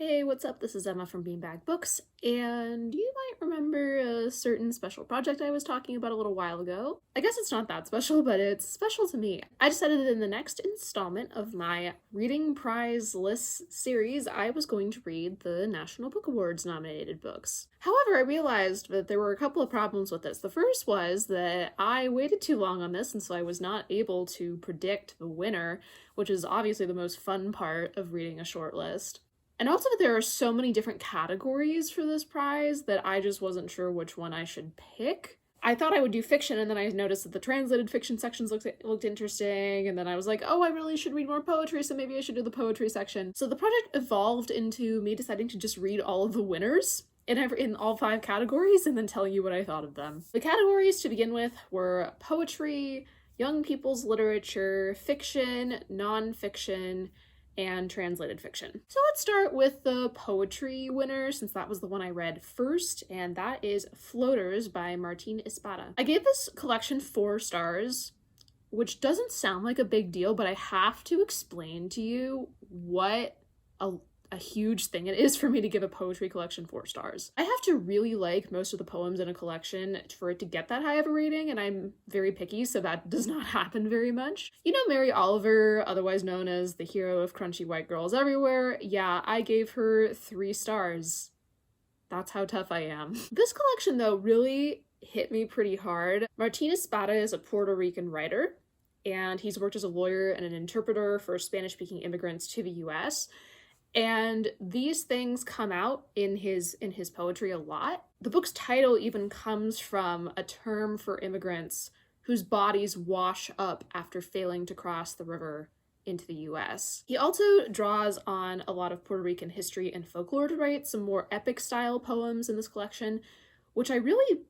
Hey, what's up? This is Emma from Beanbag Books, and you might remember a certain special project I was talking about a little while ago. I guess it's not that special, but it's special to me. I decided that in the next installment of my Reading Prize List series, I was going to read the National Book Awards nominated books. However, I realized that there were a couple of problems with this. The first was that I waited too long on this, and so I was not able to predict the winner, which is obviously the most fun part of reading a short list. And also there are so many different categories for this prize that I just wasn't sure which one I should pick. I thought I would do fiction, and then I noticed that the translated fiction sections looked interesting, and then I was like, oh, I really should read more poetry, so maybe I should do the poetry section. So the project evolved into me deciding to just read all of the winners in all 5 categories and then tell you what I thought of them. The categories to begin with were poetry, young people's literature, fiction, nonfiction, and translated fiction. So let's start with the poetry winner, since that was the one I read first, and that is Floaters by Martín Espada. I gave this collection 4 stars, which doesn't sound like a big deal, but I have to explain to you what a huge thing it is for me to give a poetry collection 4 stars. I have to really like most of the poems in a collection for it to get that high of a rating, and I'm very picky, so that does not happen very much. You know Mary Oliver, otherwise known as the hero of Crunchy White Girls Everywhere? Yeah, I gave her 3 stars. That's how tough I am. This collection, though, really hit me pretty hard. Martín Espada is a Puerto Rican writer, and he's worked as a lawyer and an interpreter for Spanish-speaking immigrants to the US. And these things come out in his poetry a lot. The book's title even comes from a term for immigrants whose bodies wash up after failing to cross the river into the US. He also draws on a lot of Puerto Rican history and folklore to write some more epic style poems in this collection, which I really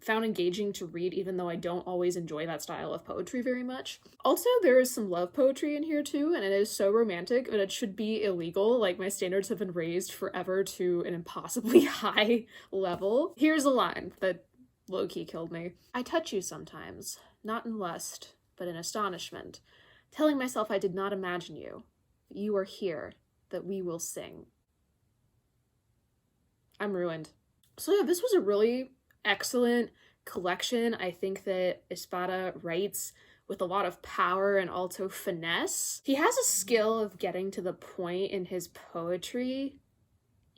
found engaging to read, even though I don't always enjoy that style of poetry very much. Also, there is some love poetry in here too, and it is so romantic, but it should be illegal. Like, my standards have been raised forever to an impossibly high level. Here's a line that low-key killed me. I touch you sometimes, not in lust, but in astonishment, telling myself I did not imagine you, that you are here, that we will sing. I'm ruined. So yeah, this was a really excellent collection. I think that Espada writes with a lot of power and also finesse. He has a skill of getting to the point in his poetry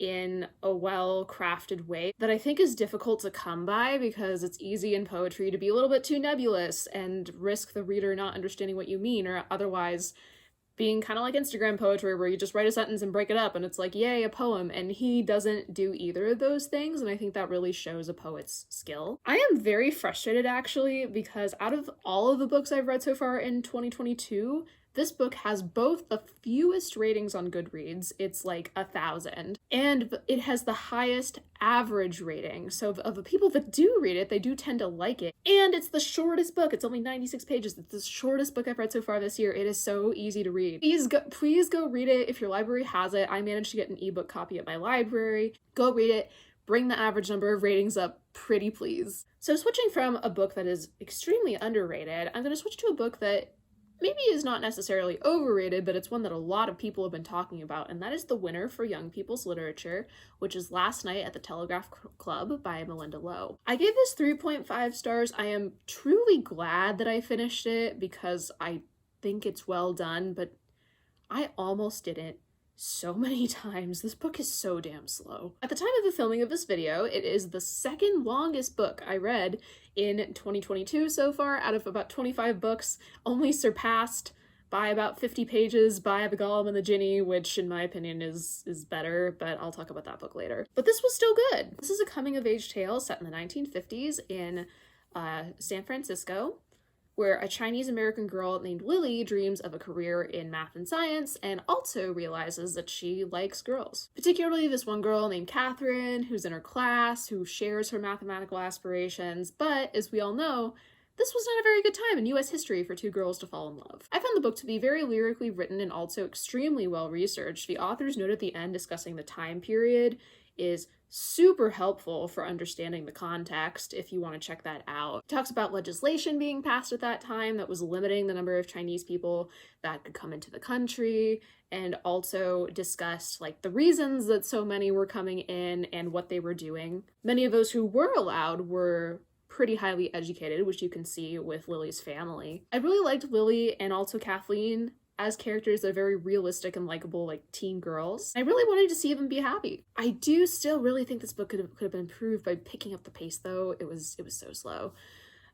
in a well-crafted way that I think is difficult to come by, because it's easy in poetry to be a little bit too nebulous and risk the reader not understanding what you mean, or otherwise being kind of like Instagram poetry where you just write a sentence and break it up and it's like, yay, a poem. And he doesn't do either of those things, and I think that really shows a poet's skill. I am very frustrated, actually, because out of all of the books I've read so far in 2022, this book has both the fewest ratings on Goodreads, it's like 1,000, and it has the highest average rating. So of the people that do read it, they do tend to like it. And it's the shortest book. It's only 96 pages. It's the shortest book I've read so far this year. It is so easy to read. Please go read it if your library has it. I managed to get an ebook copy at my library. Go read it. Bring the average number of ratings up, pretty please. So switching from a book that is extremely underrated, I'm going to switch to a book that maybe is not necessarily overrated, but it's one that a lot of people have been talking about, and that is the winner for young people's literature, which is Last Night at the Telegraph Club by Malinda Lo. I gave this 3.5 stars. I am truly glad that I finished it because I think it's well done, but I almost didn't so many times. This book is so damn slow. At the time of the filming of this video, it is the second longest book I read in 2022 so far, out of about 25 books, only surpassed by about 50 pages by The Golem and the Jinni, which in my opinion is better, but I'll talk about that book later. But this was still good. This is a coming-of-age tale set in the 1950s in San Francisco, where a Chinese-American girl named Lily dreams of a career in math and science and also realizes that she likes girls. Particularly this one girl named Catherine, who's in her class, who shares her mathematical aspirations, but as we all know, this was not a very good time in US history for two girls to fall in love. I found the book to be very lyrically written and also extremely well researched. The author's note at the end discussing the time period is super helpful for understanding the context if you want to check that out. It talks about legislation being passed at that time that was limiting the number of Chinese people that could come into the country, and also discussed like the reasons that so many were coming in and what they were doing. Many of those who were allowed were pretty highly educated, which you can see with Lily's family. I really liked Lily and also Kathleen as characters that are very realistic and likable, like teen girls. I really wanted to see them be happy. I do still really think this book could have been improved by picking up the pace, though. It was so slow.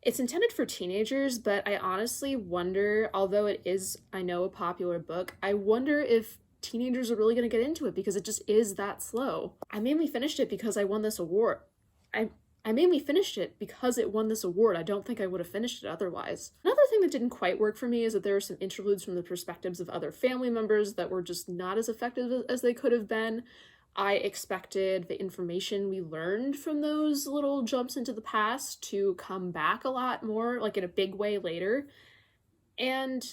It's intended for teenagers, but I honestly wonder, although it is, I know, a popular book, I wonder if teenagers are really going to get into it because it just is that slow. I mainly finished it because I won this award. I mainly finished it because it won this award. I don't think I would have finished it otherwise. Another thing that didn't quite work for me is that there are some interludes from the perspectives of other family members that were just not as effective as they could have been. I expected the information we learned from those little jumps into the past to come back a lot more, like in a big way later. And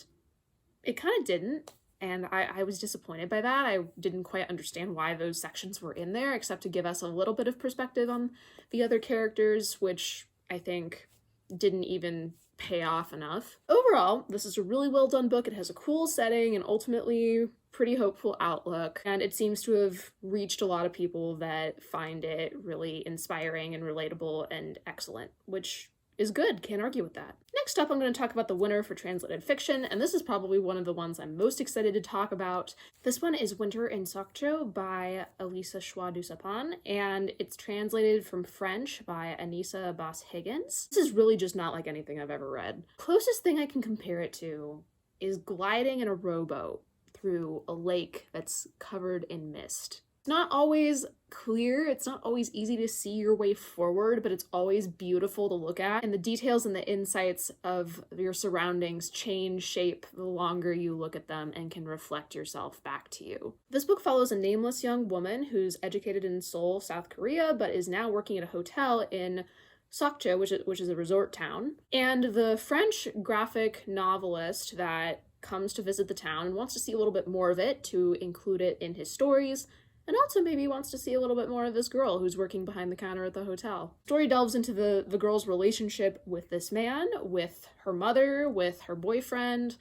it kind of didn't. And I was disappointed by that. I didn't quite understand why those sections were in there, except to give us a little bit of perspective on the other characters, which I think didn't even pay off enough. Overall, this is a really well done book. It has a cool setting and ultimately pretty hopeful outlook, and it seems to have reached a lot of people that find it really inspiring and relatable and excellent, which is good, can't argue with that. Next up, I'm going to talk about the winner for translated fiction, and this is probably one of the ones I'm most excited to talk about. This one is Winter in Sokcho by Elisa Shua Dusapin, and it's translated from French by Aneesa Abbas Higgins. This is really just not like anything I've ever read. Closest thing I can compare it to is gliding in a rowboat through a lake that's covered in mist. It's not always clear, it's not always easy to see your way forward, but it's always beautiful to look at, and the details and the insights of your surroundings change shape the longer you look at them and can reflect yourself back to you. This book follows a nameless young woman who's educated in Seoul, South Korea, but is now working at a hotel in Sokcho, which is a resort town, and the French graphic novelist that comes to visit the town and wants to see a little bit more of it to include it in his stories, and also maybe wants to see a little bit more of this girl who's working behind the counter at the hotel. The story delves into the girl's relationship with this man, with her mother, with her boyfriend,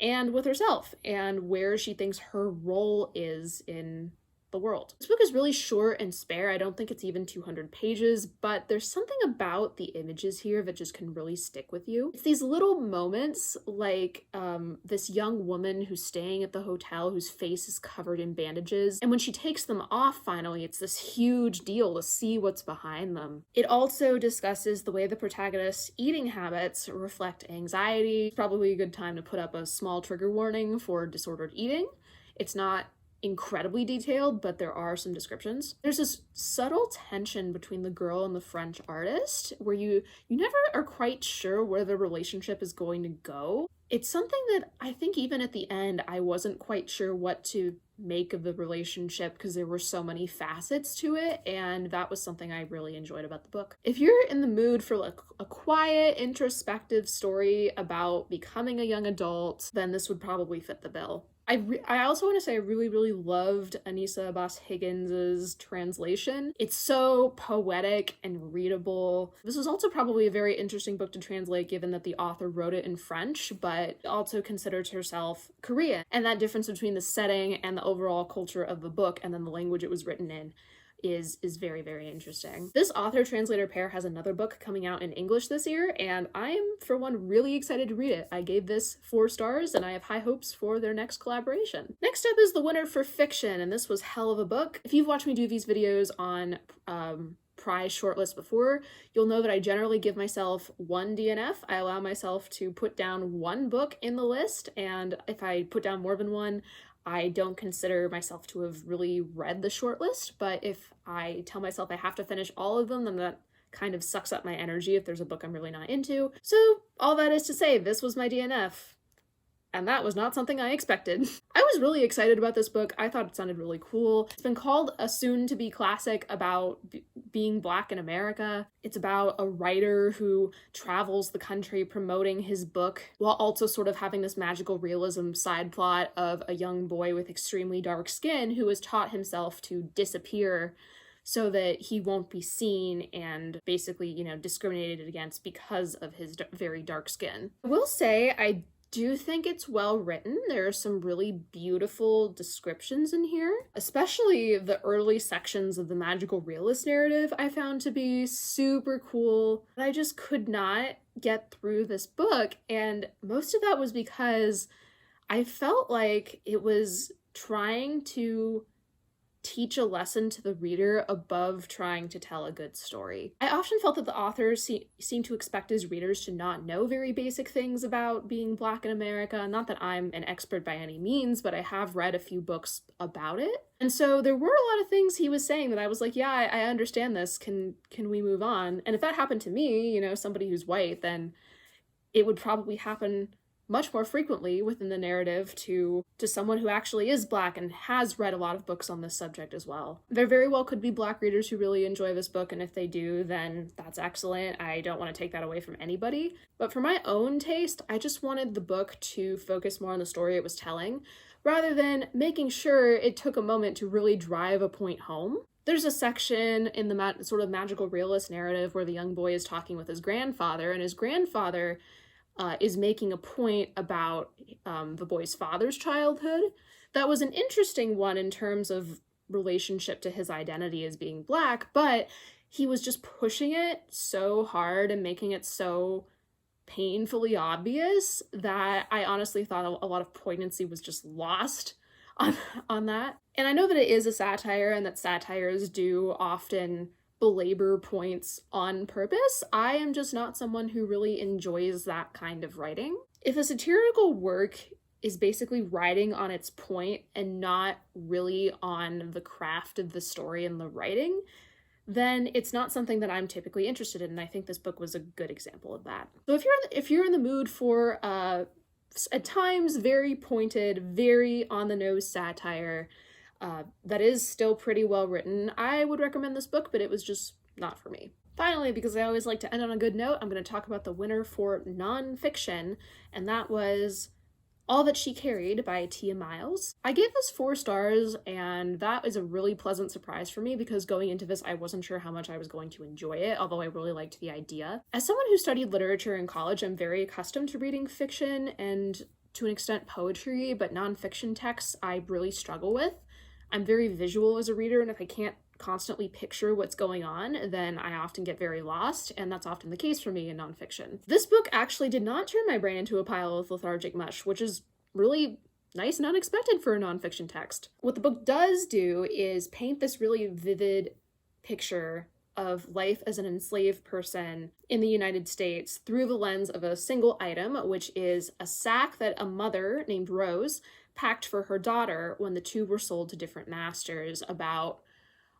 and with herself, and where she thinks her role is in the world. This book is really short and spare. I don't think it's even 200 pages, but there's something about the images here that just can really stick with you. It's these little moments like this young woman who's staying at the hotel whose face is covered in bandages, and when she takes them off finally, it's this huge deal to see what's behind them. It also discusses the way the protagonist's eating habits reflect anxiety. It's probably a good time to put up a small trigger warning for disordered eating. It's not incredibly detailed, but there are some descriptions. There's this subtle tension between the girl and the French artist where you never are quite sure where the relationship is going to go. It's something that I think even at the end I wasn't quite sure what to make of the relationship because there were so many facets to it, and that was something I really enjoyed about the book. If you're in the mood for like a quiet, introspective story about becoming a young adult, then this would probably fit the bill. I also want to say I really, really loved Aneesa Abbas Higgins' translation. It's so poetic and readable. This was also probably a very interesting book to translate given that the author wrote it in French, but also considers herself Korean. And that difference between the setting and the overall culture of the book and then the language it was written in is very, very interesting. This author-translator pair has another book coming out in English this year, and I'm, for one, really excited to read it. I gave this 4 stars, and I have high hopes for their next collaboration. Next up is the winner for fiction, and this was hell of a book. If you've watched me do these videos on prize shortlist before, you'll know that I generally give myself 1 DNF. I allow myself to put down 1 book in the list, and if I put down more than 1, I don't consider myself to have really read the shortlist, but if I tell myself I have to finish all of them, then that kind of sucks up my energy if there's a book I'm really not into. So all that is to say, this was my DNF. And that was not something I expected. I was really excited about this book. I thought it sounded really cool. It's been called a soon-to-be classic about being Black in America. It's about a writer who travels the country promoting his book while also sort of having this magical realism side plot of a young boy with extremely dark skin who has taught himself to disappear so that he won't be seen and basically, discriminated against because of his very dark skin. I will say I do think it's well written. There are some really beautiful descriptions in here, especially the early sections of the magical realist narrative I found to be super cool. But I just could not get through this book, and most of that was because I felt like it was trying to teach a lesson to the reader above trying to tell a good story. I often felt that the authors seem to expect his readers to not know very basic things about being Black in America. Not that I'm an expert by any means, but I have read a few books about it. And so there were a lot of things he was saying that I was like, yeah, I understand this. Can we move on? And if that happened to me, somebody who's white, then it would probably happen much more frequently within the narrative to someone who actually is Black and has read a lot of books on this subject as well. There very well could be Black readers who really enjoy this book, and if they do, then that's excellent. I don't want to take that away from anybody. But for my own taste, I just wanted the book to focus more on the story it was telling, rather than making sure it took a moment to really drive a point home. There's a section in the sort of magical realist narrative where the young boy is talking with his grandfather, and his grandfather is making a point about the boy's father's childhood. That was an interesting one in terms of relationship to his identity as being Black, but he was just pushing it so hard and making it so painfully obvious that I honestly thought a lot of poignancy was just lost on that. And I know that it is a satire and that satires do often belabor points on purpose. I am just not someone who really enjoys that kind of writing. If a satirical work is basically writing on its point and not really on the craft of the story and the writing, then it's not something that I'm typically interested in, and I think this book was a good example of that. So if you're in the mood for at times very pointed, very on-the-nose satire that is still pretty well written, I would recommend this book, but it was just not for me. Finally, because I always like to end on a good note, I'm going to talk about the winner for nonfiction, and that was All That She Carried by Tiya Miles. I gave this 4 stars, and that is a really pleasant surprise for me because going into this, I wasn't sure how much I was going to enjoy it, although I really liked the idea. As someone who studied literature in college, I'm very accustomed to reading fiction and, to an extent, poetry, but nonfiction texts I really struggle with. I'm very visual as a reader, and if I can't constantly picture what's going on, then I often get very lost, and that's often the case for me in nonfiction. This book actually did not turn my brain into a pile of lethargic mush, which is really nice and unexpected for a nonfiction text. What the book does do is paint this really vivid picture of life as an enslaved person in the United States through the lens of a single item, which is a sack that a mother named Rose packed for her daughter when the two were sold to different masters about,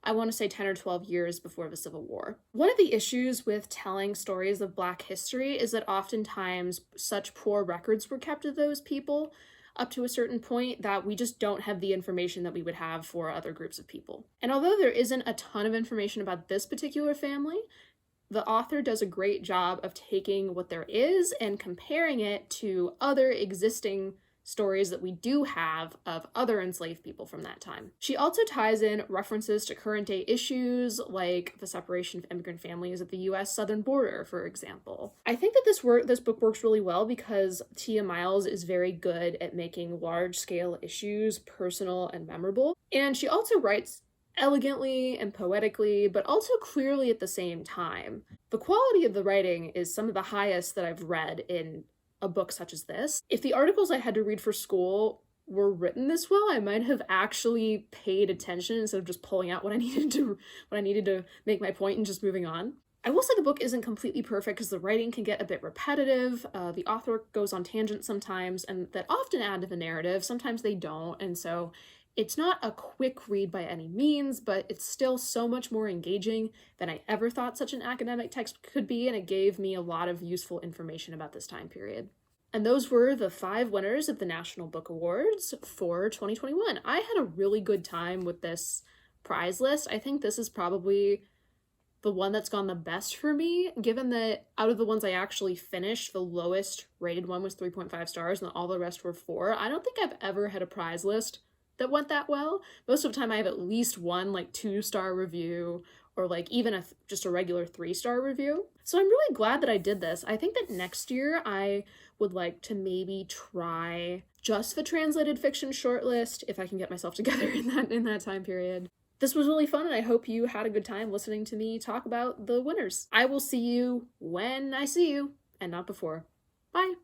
I want to say 10 or 12 years before the Civil War. One of the issues with telling stories of Black history is that oftentimes such poor records were kept of those people up to a certain point that we just don't have the information that we would have for other groups of people. And although there isn't a ton of information about this particular family, the author does a great job of taking what there is and comparing it to other existing stories that we do have of other enslaved people from that time. She also ties in references to current day issues like the separation of immigrant families at the US southern border, for example. I think that this book works really well because Tiya Miles is very good at making large-scale issues personal and memorable. And she also writes elegantly and poetically, but also clearly at the same time. The quality of the writing is some of the highest that I've read in a book such as this. If the articles I had to read for school were written this well, I might have actually paid attention instead of just pulling out what I needed to make my point and just moving on. I will say the book isn't completely perfect because the writing can get a bit repetitive. The author goes on tangents sometimes, and that often add to the narrative. Sometimes they don't, and so it's not a quick read by any means, but it's still so much more engaging than I ever thought such an academic text could be, and it gave me a lot of useful information about this time period. And those were the 5 winners of the National Book Awards for 2021. I had a really good time with this prize list. I think this is probably the one that's gone the best for me, given that out of the ones I actually finished, the lowest rated one was 3.5 stars and all the rest were 4. I don't think I've ever had a prize list that went that well. Most of the time I have at least one like 2-star review or like even just a regular 3-star review. So I'm really glad that I did this. I think that next year I would like to maybe try just the translated fiction shortlist if I can get myself together in that time period. This was really fun, and I hope you had a good time listening to me talk about the winners. I will see you when I see you, and not before. Bye!